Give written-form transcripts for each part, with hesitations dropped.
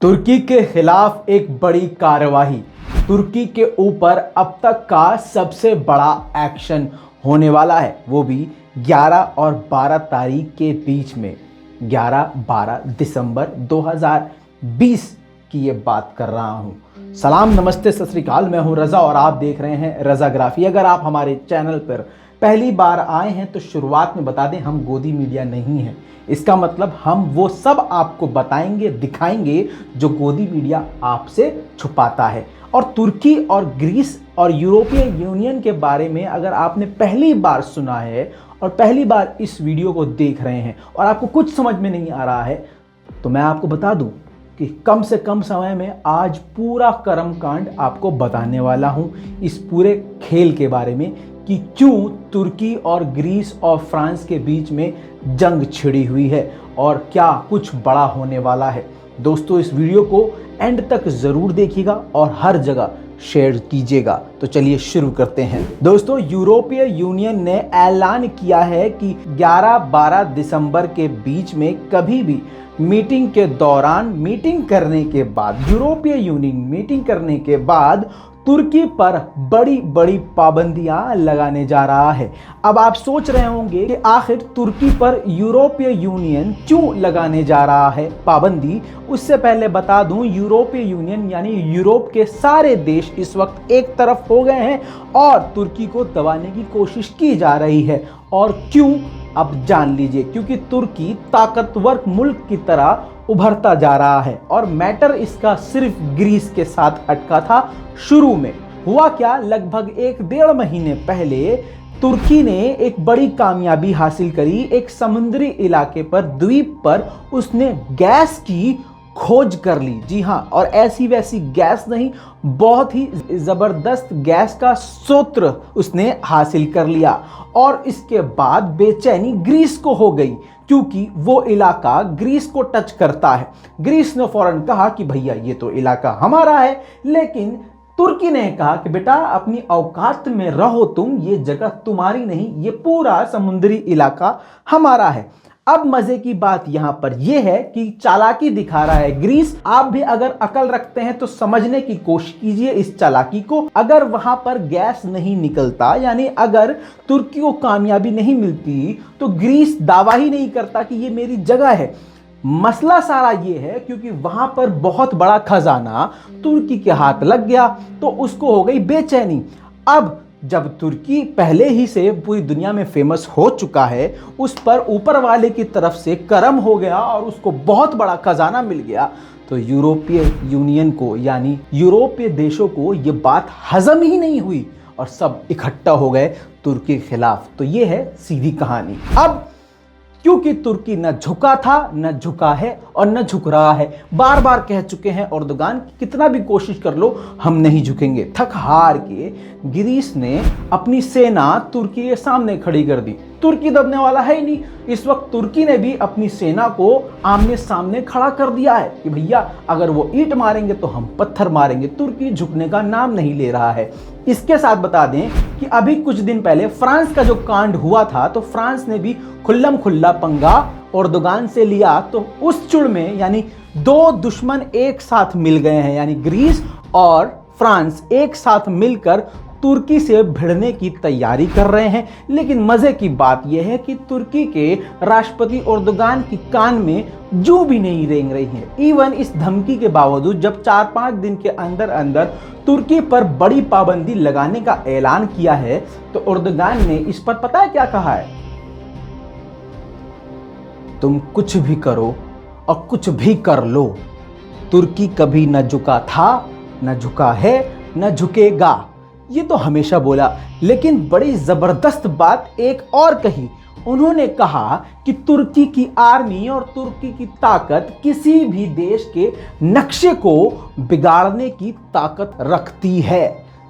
तुर्की के खिलाफ एक बड़ी कार्यवाही। तुर्की के ऊपर अब तक का सबसे बड़ा एक्शन होने वाला है, वो भी 11 और 12 तारीख के बीच में। 11-12 दिसंबर 2020 की ये बात कर रहा हूँ। सलाम, नमस्ते, सत श्री अकाल। मैं हूँ रज़ा और आप देख रहे हैं रज़ाग्राफी। अगर आप हमारे चैनल पर पहली बार आए हैं तो शुरुआत में बता दें, हम गोदी मीडिया नहीं हैं। इसका मतलब हम वो सब आपको बताएंगे, दिखाएंगे जो गोदी मीडिया आपसे छुपाता है। और तुर्की और ग्रीस और यूरोपीय यूनियन के बारे में अगर आपने पहली बार सुना है और पहली बार इस वीडियो को देख रहे हैं और आपको कुछ समझ में नहीं आ रहा है, तो मैं आपको बता दूं कि कम से कम समय में आज पूरा कर्मकांड आपको बताने वाला हूं इस पूरे खेल के बारे में कि क्यों तुर्की और ग्रीस और फ्रांस के बीच में जंग छिड़ी हुई है और क्या कुछ बड़ा होने वाला है। दोस्तों, इस वीडियो को एंड तक ज़रूर देखिएगा और हर जगह शेयर कीजिएगा। तो चलिए शुरू करते हैं। दोस्तों, यूरोपीय यूनियन ने ऐलान किया है कि 11-12 दिसंबर के बीच में कभी भी मीटिंग के दौरान, मीटिंग करने के बाद, यूरोपीय यूनियन मीटिंग करने के बाद तुर्की पर बड़ी बड़ी पाबंदियां लगाने जा रहा है। अब आप सोच रहे होंगे कि आखिर तुर्की पर यूरोपीय यूनियन क्यों लगाने जा रहा है पाबंदी। उससे पहले बता दूं, यूरोपीय यूनियन यानी यूरोप के सारे देश इस वक्त एक तरफ हो गए हैं और तुर्की को दबाने की कोशिश की जा रही है। और क्यों, अब जान लीजिए। क्योंकि तुर्की ताकतवर मुल्क की तरह उभरता जा रहा है और मैटर इसका सिर्फ ग्रीस के साथ अटका था। शुरू में हुआ क्या, लगभग 1-1.5 महीने पहले तुर्की ने एक बड़ी कामयाबी हासिल करी। एक समुद्री इलाके पर, द्वीप पर उसने गैस की खोज कर ली। जी हाँ, और ऐसी वैसी गैस नहीं, बहुत ही जबरदस्त गैस का स्रोत उसने हासिल कर लिया। और इसके बाद बेचैनी ग्रीस को हो गई क्योंकि वो इलाका ग्रीस को टच करता है। ग्रीस ने फौरन कहा कि भैया ये तो इलाका हमारा है, लेकिन तुर्की ने कहा कि बेटा अपनी औकात में रहो तुम, ये जगह तुम्हारी नहीं, ये पूरा समुद्री इलाका हमारा है। अब मजे की बात यहां पर यह है कि चालाकी दिखा रहा है ग्रीस। आप भी अगर अकल रखते हैं तो समझने की कोशिश कीजिए इस चालाकी को। अगर वहां पर गैस नहीं निकलता, यानी अगर तुर्की को कामयाबी नहीं मिलती, तो ग्रीस दावा ही नहीं करता कि ये मेरी जगह है। मसला सारा ये है क्योंकि वहां पर बहुत बड़ा खजाना तुर्की के हाथ लग गया तो उसको हो गई बेचैनी। अब जब तुर्की पहले ही से पूरी दुनिया में फेमस हो चुका है, उस पर ऊपर वाले की तरफ से करम हो गया और उसको बहुत बड़ा खजाना मिल गया, तो यूरोपीय यूनियन को यानी यूरोपीय देशों को ये बात हजम ही नहीं हुई और सब इकट्ठा हो गए तुर्की के खिलाफ। तो ये है सीधी कहानी। अब क्योंकि तुर्की न झुका था, न झुका है और न झुक रहा है। बार बार कह चुके हैं एर्दोगान, कितना भी कोशिश कर लो हम नहीं झुकेंगे। थक हार के ग्रीस ने अपनी सेना तुर्की के सामने खड़ी कर दी। तुर्की दबने वाला है ही नहीं। इस वक्त तुर्की ने भी अपनी सेना को आमने सामने खड़ा कर दिया है कि भैया अगर वो ईंट मारेंगे तो हम पत्थर मारेंगे। तुर्की झुकने का नाम नहीं ले रहा है। इसके साथ बता दें कि अभी कुछ दिन पहले फ्रांस का जो कांड हुआ था, तो फ्रांस ने भी खुल्लम खुल्ला पंगा एर्दोगान से लिया। तो उस चुड़ में यानी दो दुश्मन एक साथ मिल गए हैं, यानी ग्रीस और फ्रांस एक साथ मिलकर तुर्की से भिड़ने की तैयारी कर रहे हैं। लेकिन मजे की बात यह है कि तुर्की के राष्ट्रपति एर्दोगान की कान में जू भी नहीं रेंग रही है। इवन इस धमकी के बावजूद जब 4-5 दिन के अंदर अंदर तुर्की पर बड़ी पाबंदी लगाने का ऐलान किया है, तो एर्दोगान ने इस पर पता है क्या कहा है? तुम कुछ भी करो और कुछ भी कर लो, तुर्की कभी न झुका था, न झुका है, न झुकेगा। ये तो हमेशा बोला, लेकिन बड़ी जबरदस्त बात एक और कही। उन्होंने कहा कि तुर्की की आर्मी और तुर्की की ताकत किसी भी देश के नक्शे को बिगाड़ने की ताकत रखती है।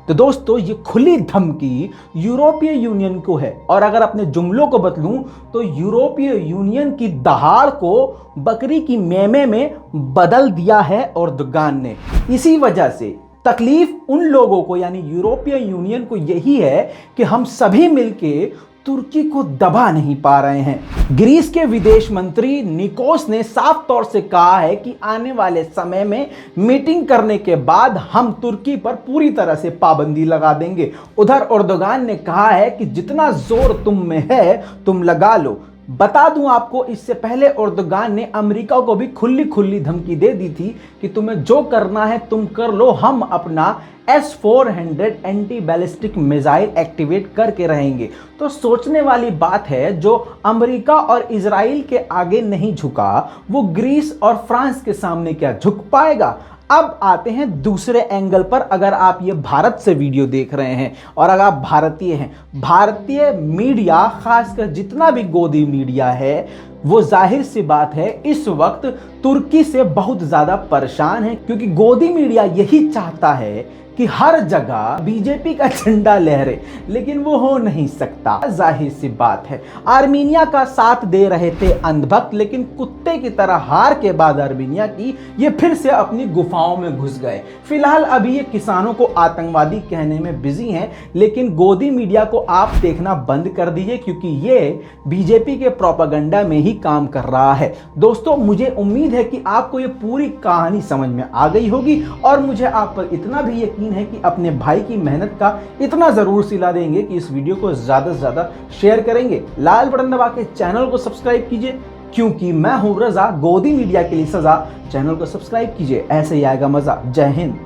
तो दोस्तों, ये खुली धमकी यूरोपीय यूनियन को है। और अगर अपने जुमलों को बदलूं तो यूरोपीय यूनियन की दहाड़ को बकरी की मेमे में बदल दिया है एर्दोगान ने। इसी वजह से तकलीफ उन लोगों को यानी यूरोपीय यूनियन को यही है कि हम सभी मिलके तुर्की को दबा नहीं पा रहे हैं। ग्रीस के विदेश मंत्री निकोस ने साफ तौर से कहा है कि आने वाले समय में मीटिंग करने के बाद हम तुर्की पर पूरी तरह से पाबंदी लगा देंगे। उधर एर्दोगान ने कहा है कि जितना जोर तुम में है तुम लगा लो। बता दूं आपको, इससे पहले एर्दोगान ने अमेरिका को भी खुली खुली धमकी दे दी थी कि तुम्हें जो करना है तुम कर लो, हम अपना S-400 anti ballistic missile activate करके रहेंगे। तो सोचने वाली बात है, जो अमेरिका और इजराइल के आगे नहीं झुका वो ग्रीस और फ्रांस के सामने क्या झुक पाएगा। अब आते हैं दूसरे एंगल पर। अगर आप ये भारत से वीडियो देख रहे हैं और अगर आप भारतीय हैं, भारतीय मीडिया खासकर जितना भी गोदी मीडिया है वो जाहिर सी बात है इस वक्त तुर्की से बहुत ज्यादा परेशान है, क्योंकि गोदी मीडिया यही चाहता है कि हर जगह बीजेपी का झंडा लहरे, लेकिन वो हो नहीं सकता। जाहिर सी बात है, आर्मीनिया का साथ दे रहे थे अंधभक्त, लेकिन कुत्ते की तरह हार के बाद आर्मीनिया की ये फिर से अपनी गुफाओं में घुस गए। फिलहाल अभी ये किसानों को आतंकवादी कहने में बिजी हैं, लेकिन गोदी मीडिया को आप देखना बंद कर दीजिए, क्योंकि ये बीजेपी के प्रोपेगेंडा में ही काम कर रहा है। दोस्तों, मुझे उम्मीद है कि आपको ये पूरी कहानी समझ में आ गई होगी, और मुझे आप पर इतना भी यकीन है कि अपने भाई की मेहनत का इतना जरूर सिला देंगे कि इस वीडियो को ज्यादा से ज्यादा शेयर करेंगे। लाल बटन दबा के चैनल को सब्सक्राइब कीजिए, क्योंकि मैं हूं रजा, गोदी मीडिया के लिए सजा। चैनल को सब्सक्राइब कीजिए, ऐसे ही आएगा मजा। जय हिंद।